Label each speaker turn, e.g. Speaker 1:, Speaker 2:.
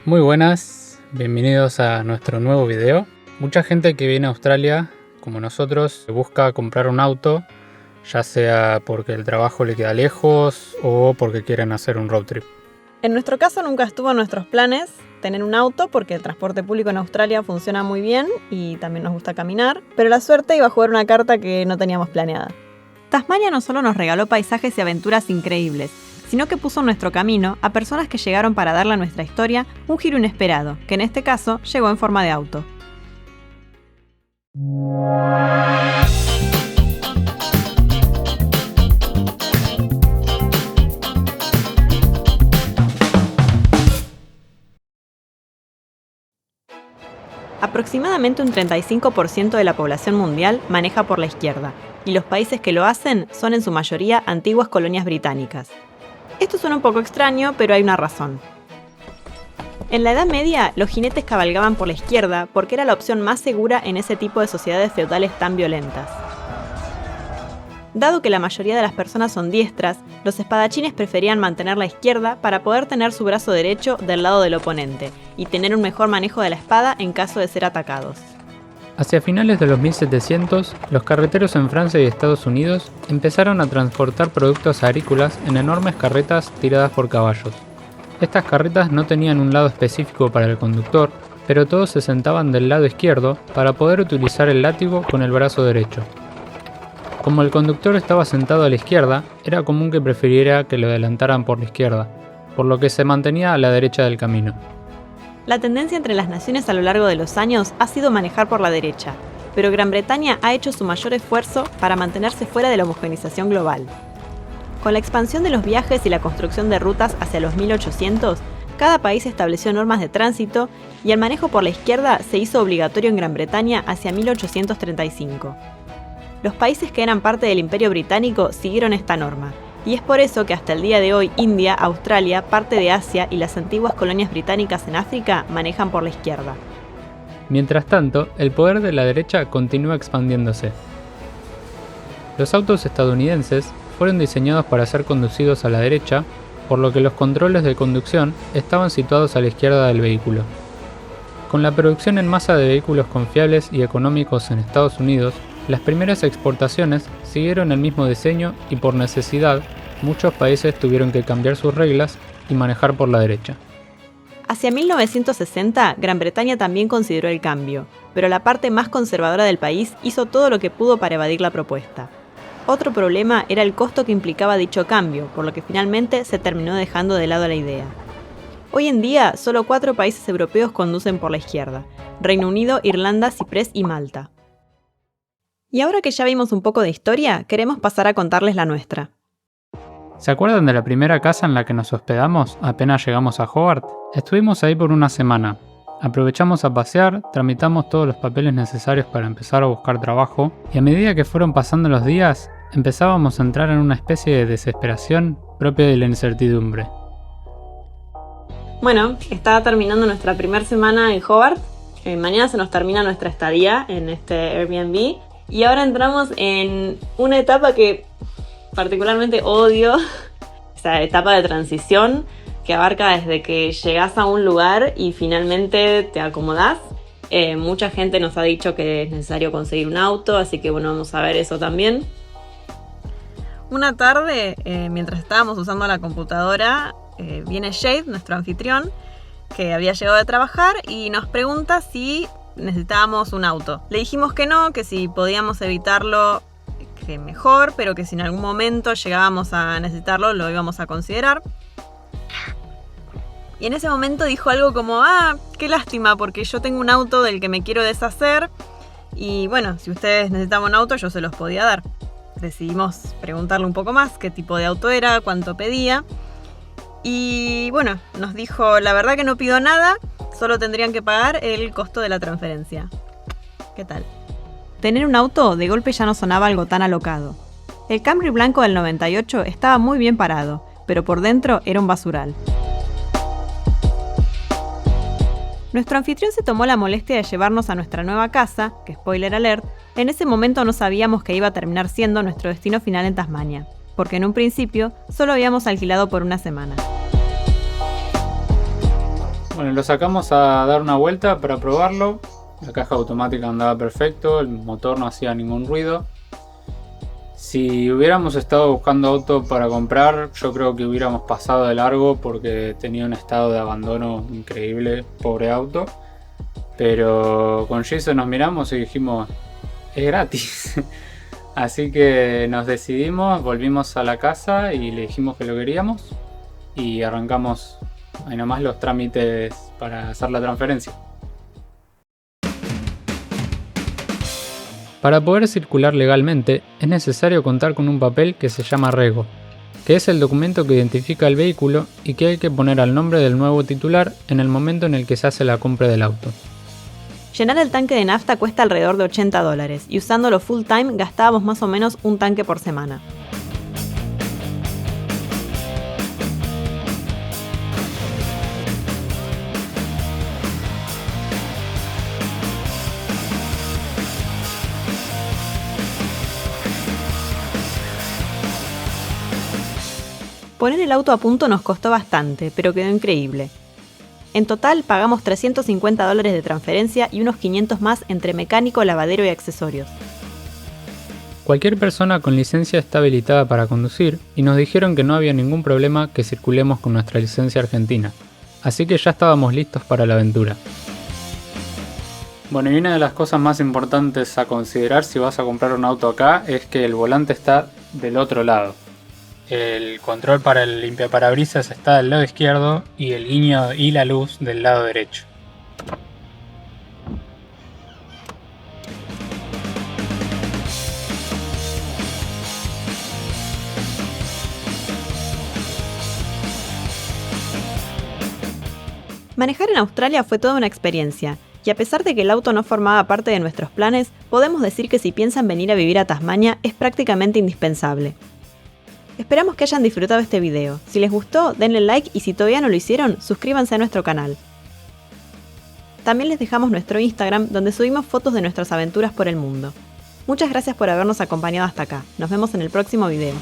Speaker 1: Muy buenas, bienvenidos a nuestro nuevo video. Mucha gente que viene a Australia, como nosotros, busca comprar un auto, ya sea porque el trabajo le queda lejos o porque quieren hacer un road trip.
Speaker 2: En nuestro caso nunca estuvo en nuestros planes tener un auto porque el transporte público en Australia funciona muy bien y también nos gusta caminar, pero la suerte iba a jugar una carta que no teníamos planeada. Tasmania no solo nos regaló paisajes y aventuras increíbles, sino que puso en nuestro camino a personas que llegaron para darle a nuestra historia un giro inesperado, que en este caso llegó en forma de auto. Aproximadamente un 35% de la población mundial maneja por la izquierda, y los países que lo hacen son en su mayoría antiguas colonias británicas. Esto suena un poco extraño, pero hay una razón. En la Edad Media, los jinetes cabalgaban por la izquierda porque era la opción más segura en ese tipo de sociedades feudales tan violentas. Dado que la mayoría de las personas son diestras, los espadachines preferían mantener la izquierda para poder tener su brazo derecho del lado del oponente y tener un mejor manejo de la espada en caso de ser atacados.
Speaker 1: Hacia finales de los 1700, los carreteros en Francia y Estados Unidos empezaron a transportar productos agrícolas en enormes carretas tiradas por caballos. Estas carretas no tenían un lado específico para el conductor, pero todos se sentaban del lado izquierdo para poder utilizar el látigo con el brazo derecho. Como el conductor estaba sentado a la izquierda, era común que prefiriera que lo adelantaran por la izquierda, por lo que se mantenía a la derecha del camino.
Speaker 2: La tendencia entre las naciones a lo largo de los años ha sido manejar por la derecha, pero Gran Bretaña ha hecho su mayor esfuerzo para mantenerse fuera de la homogeneización global. Con la expansión de los viajes y la construcción de rutas hacia los 1800, cada país estableció normas de tránsito y el manejo por la izquierda se hizo obligatorio en Gran Bretaña hacia 1835. Los países que eran parte del Imperio Británico siguieron esta norma, y es por eso que hasta el día de hoy India, Australia, parte de Asia y las antiguas colonias británicas en África manejan por la izquierda.
Speaker 1: Mientras tanto, el poder de la derecha continúa expandiéndose. Los autos estadounidenses fueron diseñados para ser conducidos a la derecha, por lo que los controles de conducción estaban situados a la izquierda del vehículo. Con la producción en masa de vehículos confiables y económicos en Estados Unidos, las primeras exportaciones siguieron el mismo diseño y por necesidad, muchos países tuvieron que cambiar sus reglas y manejar por la derecha.
Speaker 2: Hacia 1960, Gran Bretaña también consideró el cambio, pero la parte más conservadora del país hizo todo lo que pudo para evadir la propuesta. Otro problema era el costo que implicaba dicho cambio, por lo que finalmente se terminó dejando de lado la idea. Hoy en día, solo 4 países europeos conducen por la izquierda: Reino Unido, Irlanda, Ciprés y Malta. Y ahora que ya vimos un poco de historia, queremos pasar a contarles la nuestra.
Speaker 1: ¿Se acuerdan de la primera casa en la que nos hospedamos apenas llegamos a Hobart? Estuvimos ahí por una semana. Aprovechamos a pasear, tramitamos todos los papeles necesarios para empezar a buscar trabajo, y a medida que fueron pasando los días, empezábamos a entrar en una especie de desesperación propia de la incertidumbre.
Speaker 2: Bueno, está terminando nuestra primera semana en Hobart. Mañana se nos termina nuestra estadía en este Airbnb. Y ahora entramos en una etapa que particularmente odio, esa etapa de transición que abarca desde que llegás a un lugar y finalmente te acomodás. Mucha gente nos ha dicho que es necesario conseguir un auto, así que bueno, vamos a ver eso también. Una tarde, mientras estábamos usando la computadora, viene Jade, nuestro anfitrión, que había llegado de trabajar y nos pregunta si necesitábamos un auto. Le dijimos que no, que si podíamos evitarlo, que mejor, pero que si en algún momento llegábamos a necesitarlo, lo íbamos a considerar. Y en ese momento dijo algo como: qué lástima, porque yo tengo un auto del que me quiero deshacer, y bueno, si ustedes necesitaban un auto, yo se los podía dar. Decidimos preguntarle un poco más qué tipo de auto era, cuánto pedía, y bueno, nos dijo: la verdad que no pido nada, solo tendrían que pagar el costo de la transferencia. ¿Qué tal? Tener un auto de golpe ya no sonaba algo tan alocado. El Camry blanco del 98 estaba muy bien parado, pero por dentro era un basural. Nuestro anfitrión se tomó la molestia de llevarnos a nuestra nueva casa, que spoiler alert, en ese momento no sabíamos que iba a terminar siendo nuestro destino final en Tasmania, porque en un principio solo habíamos alquilado por una semana.
Speaker 1: Bueno, lo sacamos a dar una vuelta para probarlo. La caja automática andaba perfecto, el motor no hacía ningún ruido. Si hubiéramos estado buscando auto para comprar, yo creo que hubiéramos pasado de largo porque tenía un estado de abandono increíble, pobre auto. Pero con Jason nos miramos y dijimos, es gratis. Así que nos decidimos, volvimos a la casa y le dijimos que lo queríamos. Y arrancamos ahí nomás los trámites para hacer la transferencia. Para poder circular legalmente es necesario contar con un papel que se llama Rego, que es el documento que identifica el vehículo y que hay que poner al nombre del nuevo titular en el momento en el que se hace la compra del auto.
Speaker 2: Llenar el tanque de nafta cuesta alrededor de $80 y usándolo full time gastábamos más o menos un tanque por semana. Poner el auto a punto nos costó bastante, pero quedó increíble. En total pagamos $350 de transferencia y unos 500 más entre mecánico, lavadero y accesorios.
Speaker 1: Cualquier persona con licencia está habilitada para conducir y nos dijeron que no había ningún problema que circulemos con nuestra licencia argentina, así que ya estábamos listos para la aventura. Bueno, y una de las cosas más importantes a considerar si vas a comprar un auto acá es que el volante está del otro lado. El control para el limpiaparabrisas está del lado izquierdo y el guiño y la luz del lado derecho.
Speaker 2: Manejar en Australia fue toda una experiencia, y a pesar de que el auto no formaba parte de nuestros planes, podemos decir que si piensan venir a vivir a Tasmania es prácticamente indispensable. Esperamos que hayan disfrutado este video. Si les gustó, denle like y si todavía no lo hicieron, suscríbanse a nuestro canal. También les dejamos nuestro Instagram donde subimos fotos de nuestras aventuras por el mundo. Muchas gracias por habernos acompañado hasta acá. Nos vemos en el próximo video.